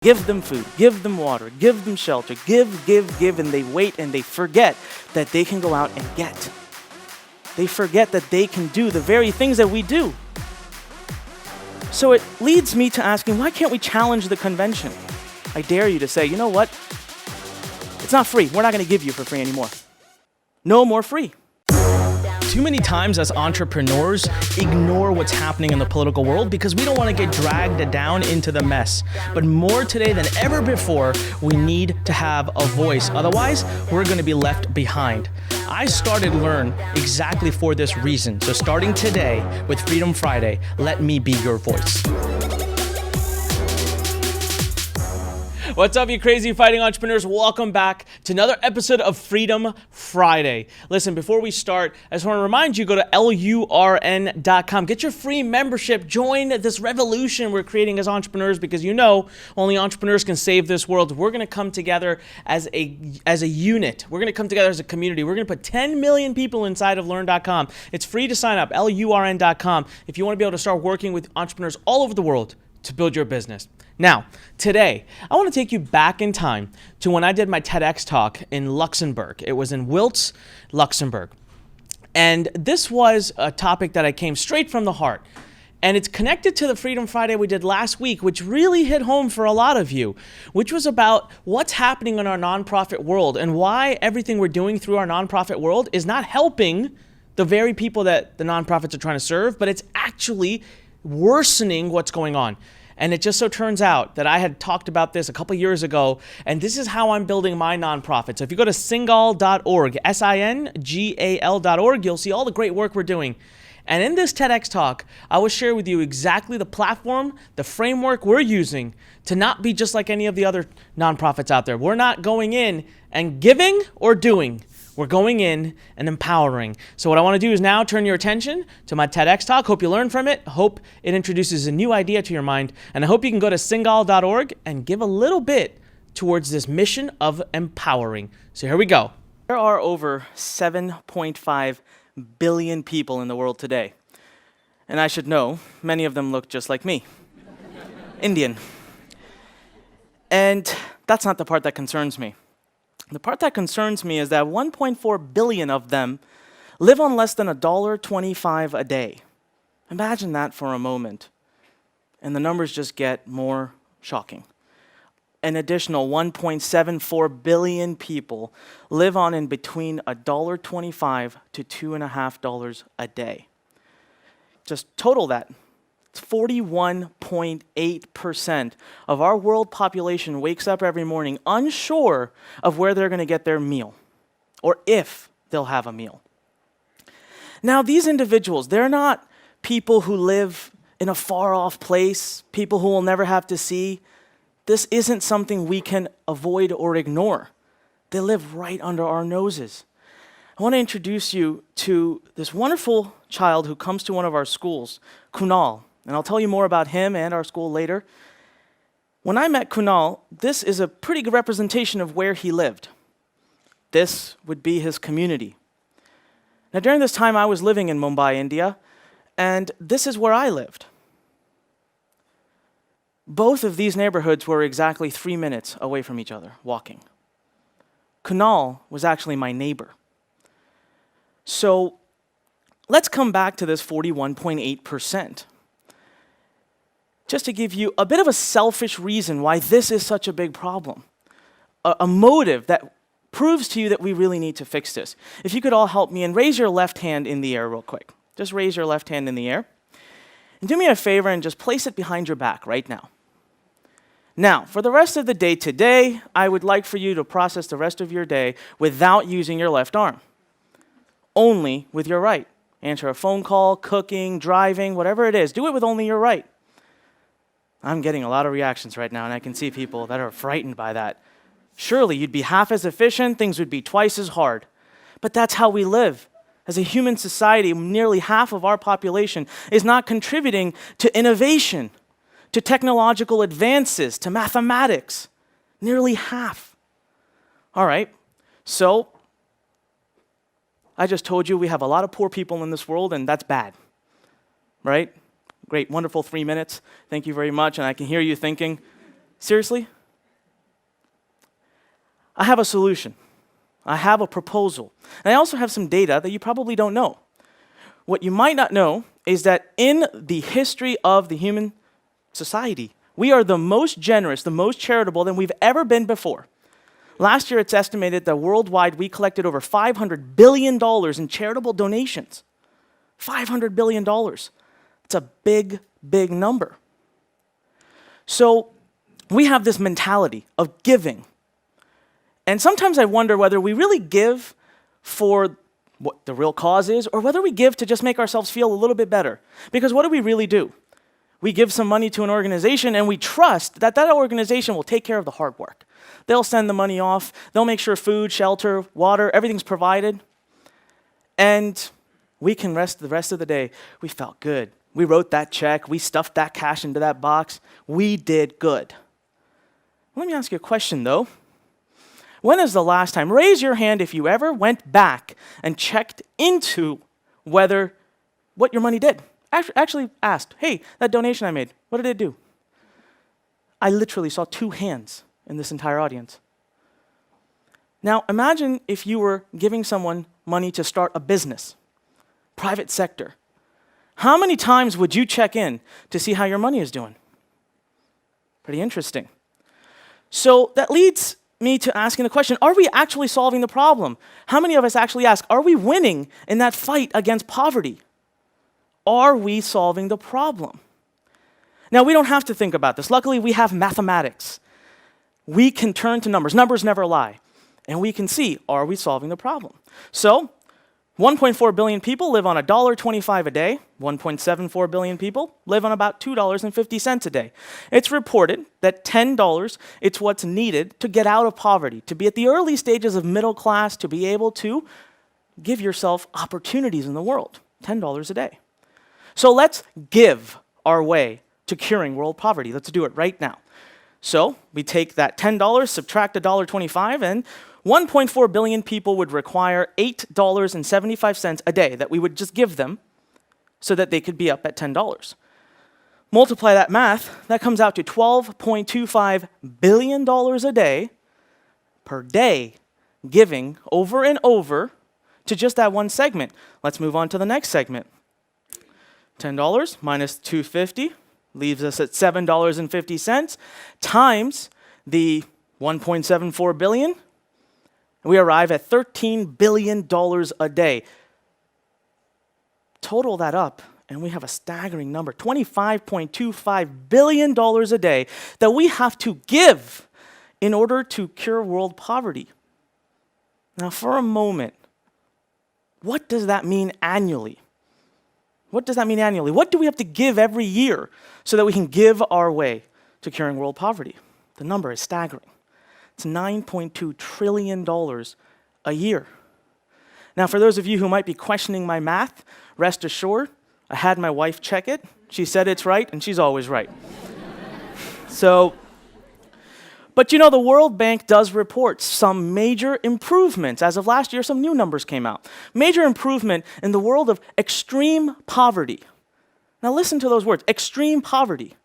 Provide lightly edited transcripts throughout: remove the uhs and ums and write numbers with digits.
Give them food, give them water, give them shelter, give, and they wait and they forget that they can go out and get. They forget that they can do the very things that we do. So it leads me to asking, why can't we challenge the convention? I dare you to say, you know what? It's not free. We're not going to give you for free anymore. No more free. Too many times as entrepreneurs, ignore what's happening in the political world because we don't want to get dragged down into the mess. But more today than ever before, we need to have a voice. Otherwise, we're going to be left behind. I started Lurn exactly for this reason. So starting today with Freedom Friday, let me be your voice. What's up, you crazy fighting entrepreneurs? Welcome back to another episode of Freedom Friday. Listen, before we start, I just want to remind you, go to lurn.com. Get your free membership. Join this revolution we're creating as entrepreneurs because you know only entrepreneurs can save this world. We're going to come together as a unit. We're going to come together as a community. We're going to put 10 million people inside of lurn.com. It's free to sign up, lurn.com, if you want to be able to start working with entrepreneurs all over the world to build your business. Now, today, I want to take you back in time to when I did my TedX Talk in Luxembourg. It was in Wiltz, Luxembourg. And this was a topic that I came straight from the heart. And it's connected to the Freedom Friday we did last week, which really hit home for a lot of you, which was about what's happening in our nonprofit world and why everything we're doing through our nonprofit world is not helping the very people that the nonprofits are trying to serve, but it's actually worsening what's going on. And it just so turns out that I had talked about this a couple years ago, and this is how I'm building my nonprofit. So if you go to singal.org, singal.org, you'll see all the great work we're doing. And in this TEDx talk, I will share with you exactly the platform, the framework we're using to not be just like any of the other nonprofits out there. We're not going in and giving or doing. We're going in and empowering. So what I want to do is now turn your attention to my TEDx talk. Hope you learn from it. Hope it introduces a new idea to your mind. And I hope you can go to singal.org and give a little bit towards this mission of empowering. So here we go. There are over 7.5 billion people in the world today. And I should know, many of them look just like me. Indian. And that's not the part that concerns me. The part that concerns me is that 1.4 billion of them live on less than $1.25 a day. Imagine that for a moment. And the numbers just get more shocking. An additional 1.74 billion people live on in between $1.25 to $2.50 a day. Just total that. It's 41.8% of our world population wakes up every morning unsure of where they're going to get their meal or if they'll have a meal. Now, these individuals, they're not people who live in a far-off place, people who will never have to see. This isn't something we can avoid or ignore. They live right under our noses. I want to introduce you to this wonderful child who comes to one of our schools, Kunal. And I'll tell you more about him and our school later. When I met Kunal, this is a pretty good representation of where he lived. This would be his community. Now, during this time, I was living in Mumbai, India, and this is where I lived. Both of these neighborhoods were exactly 3 minutes away from each other, walking. Kunal was actually my neighbor. So let's come back to this 41.8%. Just to give you a bit of a selfish reason why this is such a big problem. A motive that proves to you that we really need to fix this. If you could all help me and raise your left hand in the air real quick. Just raise your left hand in the air. And do me a favor and just place it behind your back right now. Now, for the rest of the day today, I would like for you to process the rest of your day without using your left arm. Only with your right. Answer a phone call, cooking, driving, whatever it is. Do it with only your right. I'm getting a lot of reactions right now, and I can see people that are frightened by that. Surely you'd be half as efficient, things would be twice as hard. But that's how we live. As a human society, nearly half of our population is not contributing to innovation, to technological advances, to mathematics. Nearly half. All right, so I just told you we have a lot of poor people in this world, and that's bad, right? Great, wonderful 3 minutes. Thank you very much. And I can hear you thinking, Seriously? I have a solution. I have a proposal. And I also have some data that you probably don't know. What you might not know is that in the history of the human society, we are the most generous, the most charitable than we've ever been before. Last year, it's estimated that worldwide we collected over $500 billion in charitable donations. $500 billion. It's a big, big number. So we have this mentality of giving. And sometimes I wonder whether we really give for what the real cause is, or whether we give to just make ourselves feel a little bit better. Because what do we really do? We give some money to an organization and we trust that that organization will take care of the hard work. They'll send the money off, they'll make sure food, shelter, water, everything's provided. And we can rest the rest of the day. We felt good. We wrote that check, we stuffed that cash into that box. We did good. Let me ask you a question though. When is the last time, raise your hand if you ever went back and checked into whether what your money did. Actually asked, hey, that donation I made, what did it do? I literally saw 2 hands in this entire audience. Now imagine if you were giving someone money to start a business, private sector. How many times would you check in to see how your money is doing? Pretty interesting. So that leads me to asking the question, are we actually solving the problem? How many of us actually ask, are we winning in that fight against poverty? Are we solving the problem? Now, we don't have to think about this. Luckily, we have mathematics. We can turn to numbers. Numbers never lie. And we can see, are we solving the problem? So, 1.4 billion people live on $1.25 a day. 1.74 billion people live on about $2.50 a day. It's reported that $10, it's what's needed to get out of poverty, to be at the early stages of middle class, to be able to give yourself opportunities in the world. $10 a day. So let's give our way to curing world poverty. Let's do it right now. So we take that $10, subtract $1.25, and 1.4 billion people would require $8.75 a day that we would just give them so that they could be up at $10. Multiply that math, that comes out to $12.25 billion a day per day giving over and over to just that one segment. Let's move on to the next segment. $10 minus $2.50 leaves us at $7.50 times the 1.74 billion. We arrive at $13 billion a day. Total that up, and we have a staggering number, $25.25 billion a day that we have to give in order to cure world poverty. Now, for a moment, what does that mean annually? What does that mean annually? What do we have to give every year so that we can give our way to curing world poverty? The number is staggering. It's $9.2 trillion a year. Now, for those of you who might be questioning my math, rest assured, I had my wife check it. She said it's right, and she's always right. But you know, the World Bank does report some major improvements. As of last year, some new numbers came out. Major improvement in the world of extreme poverty. Now listen to those words, extreme poverty.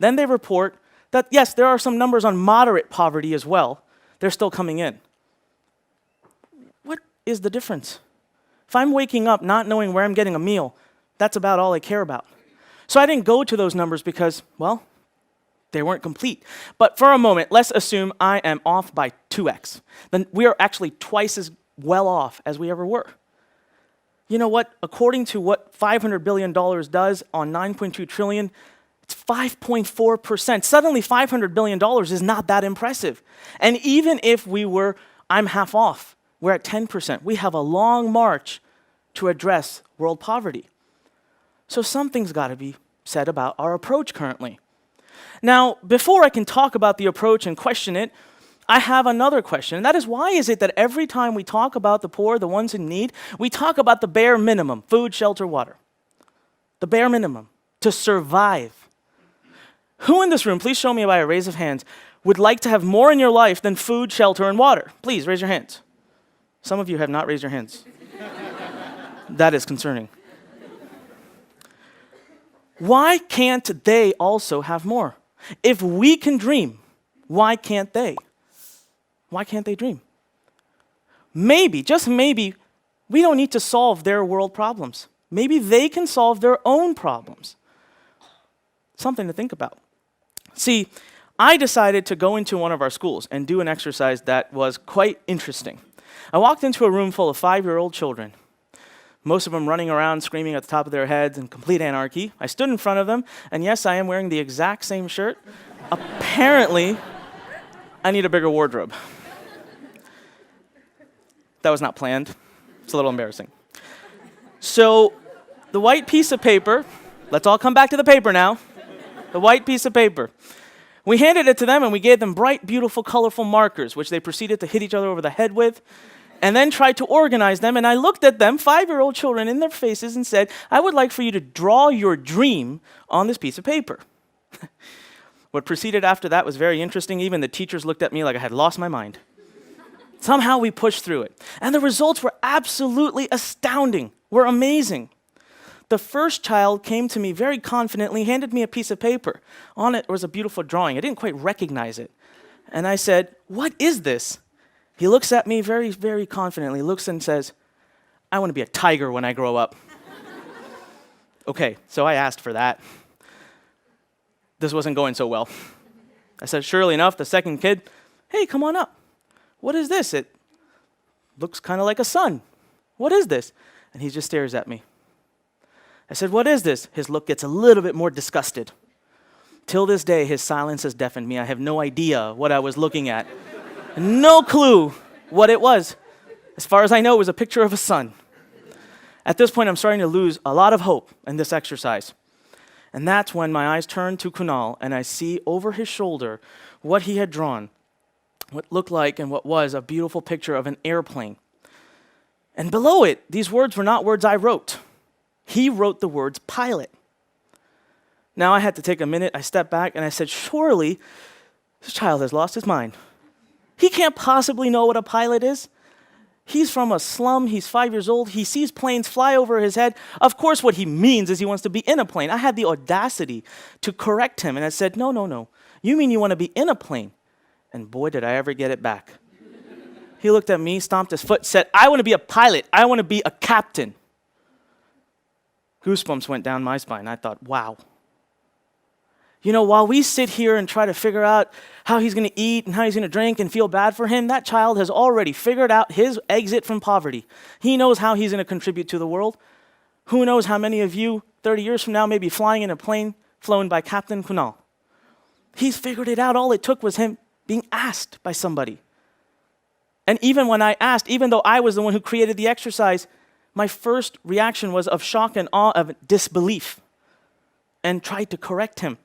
Then they report that, yes, there are some numbers on moderate poverty as well. They're still coming in. What is the difference? If I'm waking up not knowing where I'm getting a meal, that's about all I care about. So I didn't go to those numbers because, well, they weren't complete. But for a moment, let's assume I am off by 2x. Then we are actually twice as well off as we ever were. You know what? According to what $500 billion does on 9.2 trillion, it's 5.4%. Suddenly $500 billion is not that impressive. And even if I'm half off, we're at 10%. We have a long march to address world poverty. So something's got to be said about our approach currently. Now, before I can talk about the approach and question it, I have another question, and that is, why is it that every time we talk about the poor, the ones in need, we talk about the bare minimum, food, shelter, water? The bare minimum to survive. Who in this room, please show me by a raise of hands, would like to have more in your life than food, shelter, and water? Please raise your hands. Some of you have not raised your hands. That is concerning. Why can't they also have more? If we can dream, Why can't they? Why can't they dream? Maybe, just maybe, we don't need to solve their world problems. Maybe they can solve their own problems. Something to think about. See, I decided to go into one of our schools and do an exercise that was quite interesting. I walked into a room full of 5-year-old children, most of them running around screaming at the top of their heads in complete anarchy. I stood in front of them, and yes, I am wearing the exact same shirt. Apparently, I need a bigger wardrobe. That was not planned. It's a little embarrassing. So, the white piece of paper, let's all come back to the paper now. The white piece of paper. We handed it to them and we gave them bright, beautiful, colorful markers, which they proceeded to hit each other over the head with, and then tried to organize them. And I looked at them, 5-year-old children, in their faces and said, I would like for you to draw your dream on this piece of paper. What proceeded after that was very interesting. Even the teachers looked at me like I had lost my mind. Somehow we pushed through it. And the results were absolutely astounding, were amazing. The first child came to me very confidently, handed me a piece of paper. On it was a beautiful drawing. I didn't quite recognize it. And I said, what is this? He looks at me very, very confidently, looks and says, I want to be a tiger when I grow up. Okay, so I asked for that. This wasn't going so well. I said, surely enough, the second kid, hey, come on up. What is this? It looks kind of like a sun. What is this? And he just stares at me. I said, what is this? His look gets a little bit more disgusted. Till this day, his silence has deafened me. I have no idea what I was looking at. No clue what it was. As far as I know, it was a picture of a sun. At this point, I'm starting to lose a lot of hope in this exercise. And that's when my eyes turn to Kunal, and I see over his shoulder what he had drawn, what looked like and what was a beautiful picture of an airplane. And below it, these words were not words I wrote. He wrote the words pilot. Now I had to take a minute, I stepped back, and I said, surely this child has lost his mind. He can't possibly know what a pilot is. He's from a slum, he's 5 years old, he sees planes fly over his head. Of course what he means is he wants to be in a plane. I had the audacity to correct him, and I said, no. You mean you want to be in a plane? And boy, did I ever get it back. He looked at me, stomped his foot, said, I want to be a pilot. I want to be a captain. Goosebumps went down my spine. I thought, wow. You know, while we sit here and try to figure out how he's going to eat and how he's going to drink and feel bad for him, that child has already figured out his exit from poverty. He knows how he's going to contribute to the world. Who knows how many of you, 30 years from now, may be flying in a plane flown by Captain Kunal. He's figured it out. All it took was him being asked by somebody. And even when I asked, even though I was the one who created the exercise, my first reaction was of shock and awe, of disbelief, and tried to correct him.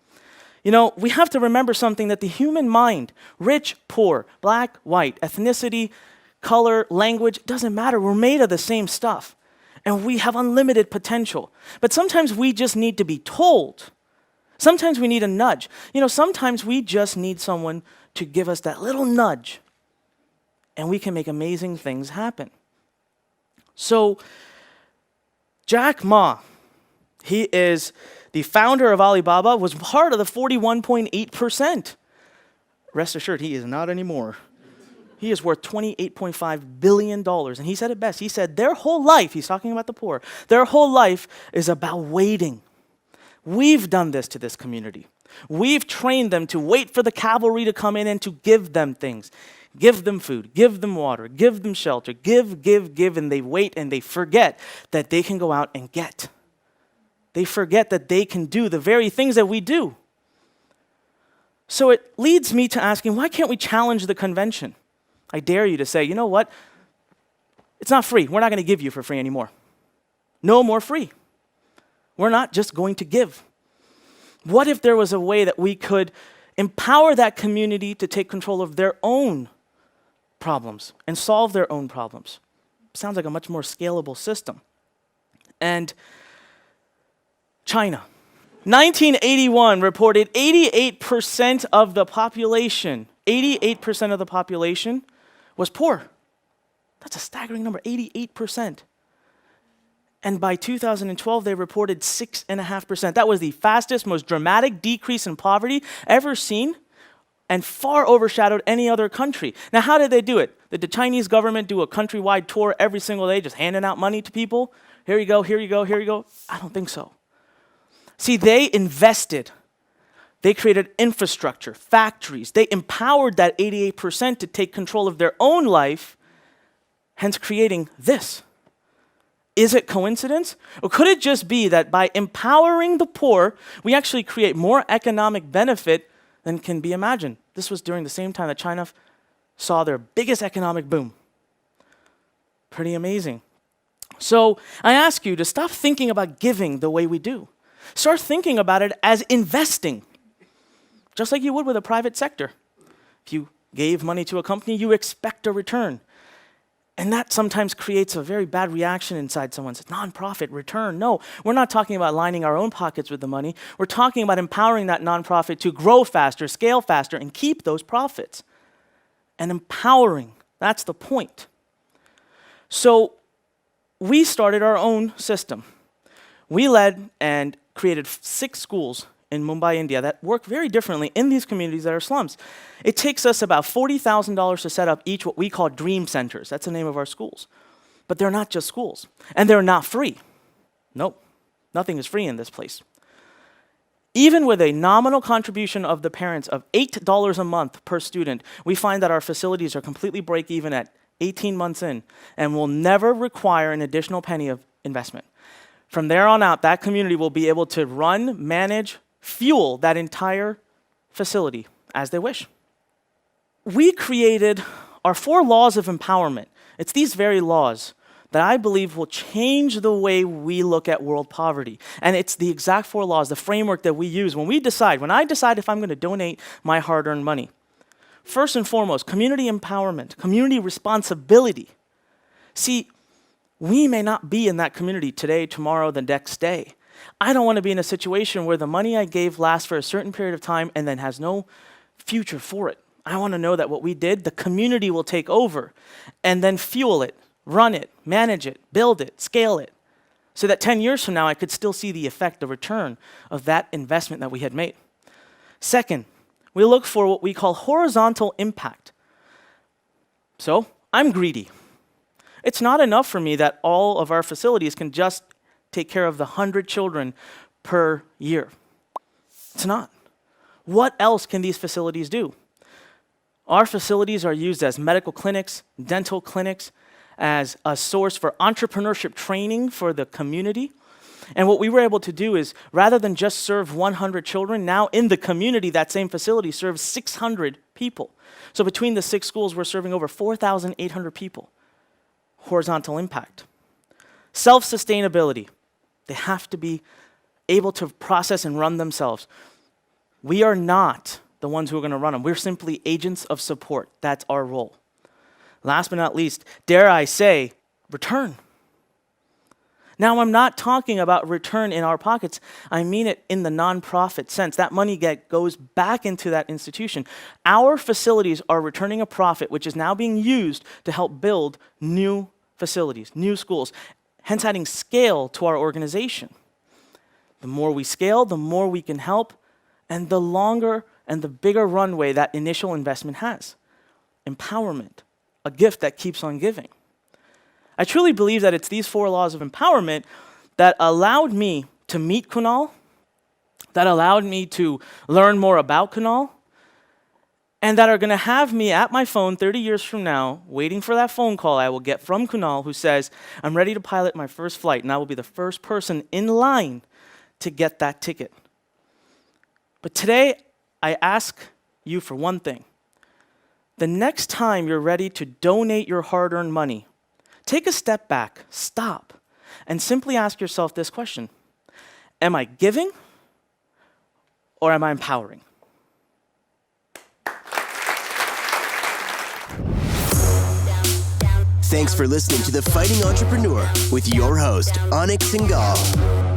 You know, we have to remember something, that the human mind, rich, poor, black, white, ethnicity, color, language, doesn't matter. We're made of the same stuff. And we have unlimited potential. But sometimes we just need to be told. Sometimes we need a nudge. You know, sometimes we just need someone to give us that little nudge, and we can make amazing things happen. So, Jack Ma, he is the founder of Alibaba, was part of the 41.8%. Rest assured, he is not anymore. He is worth $28.5 billion. And he said it best. He said their whole life, he's talking about the poor, their whole life is about waiting. We've done this to this community. We've trained them to wait for the cavalry to come in and to give them things. Give them food, give them water, give them shelter, give, and they wait and they forget that they can go out and get. They forget that they can do the very things that we do. So it leads me to asking, why can't we challenge the convention? I dare you to say, you know what? It's not free. We're not going to give you for free anymore. No more free. We're not just going to give. What if there was a way that we could empower that community to take control of their own problems and solve their own problems? Sounds like a much more scalable system. And China, 1981 reported 88% of the population, 88% of the population was poor. That's a staggering number, 88%. And by 2012, they reported 6.5%. That was the fastest, most dramatic decrease in poverty ever seen and far overshadowed any other country. Now, how did they do it? Did the Chinese government do a countrywide tour every single day, just handing out money to people? Here you go, here you go, here you go. I don't think so. See, they invested. They created infrastructure, factories. They empowered that 88% to take control of their own life, hence creating this. Is it coincidence? Or could it just be that by empowering the poor, we actually create more economic benefit than can be imagined? This was during the same time that China saw their biggest economic boom. Pretty amazing. So I ask you to stop thinking about giving the way we do. Start thinking about it as investing, just like you would with a private sector. If you gave money to a company, you expect a return. And that sometimes creates a very bad reaction inside someone. Says, nonprofit return. No, we're not talking about lining our own pockets with the money. We're talking about empowering that nonprofit to grow faster, scale faster, and keep those profits. And empowering, that's the point. So we started our own system. We led and created 6 schools in Mumbai, India, that work very differently in these communities that are slums. It takes us about $40,000 to set up each what we call dream centers. That's the name of our schools. But they're not just schools. And they're not free. Nope, nothing is free in this place. Even with a nominal contribution of the parents of $8 a month per student, we find that our facilities are completely break even at 18 months in and will never require an additional penny of investment. From there on out, that community will be able to run, manage, fuel that entire facility as they wish. We created our 4 laws of empowerment. It's these very laws that I believe will change the way we look at world poverty. And it's the exact 4 laws, the framework that we use when I decide if I'm going to donate my hard-earned money. First and foremost, community empowerment, community responsibility. See, we may not be in that community today, tomorrow, the next day. I don't want to be in a situation where the money I gave lasts for a certain period of time and then has no future for it. I want to know that what we did, the community will take over and then fuel it, run it, manage it, build it, scale it, so that 10 years from now I could still see the effect, the return of that investment that we had made. Second, we look for what we call horizontal impact. So I'm greedy. It's not enough for me that all of our facilities can just take care of the 100 children per year. It's not. What else can these facilities do? Our facilities are used as medical clinics, dental clinics, as a source for entrepreneurship training for the community. And what we were able to do is, rather than just serve 100 children, now in the community, that same facility serves 600 people. So between the 6 schools, we're serving over 4,800 people. Horizontal impact. Self-sustainability. They have to be able to process and run themselves. We are not the ones who are going to run them. We're simply agents of support. That's our role. Last but not least, dare I say, return. Now, I'm not talking about return in our pockets. I mean it in the nonprofit sense. That money goes back into that institution. Our facilities are returning a profit, which is now being used to help build new facilities, new schools, hence adding scale to our organization. The more we scale, the more we can help, and the longer and the bigger runway that initial investment has. Empowerment, a gift that keeps on giving. I truly believe that it's these 4 laws of empowerment that allowed me to meet Kunal, that allowed me to learn more about Kunal, and that are going to have me at my phone 30 years from now, waiting for that phone call I will get from Kunal who says, I'm ready to pilot my first flight, and I will be the first person in line to get that ticket. But today, I ask you for one thing. The next time you're ready to donate your hard-earned money, take a step back, stop, and simply ask yourself this question. Am I giving or am I empowering? Thanks for listening to The Fighting Entrepreneur with your host, Anik Singal.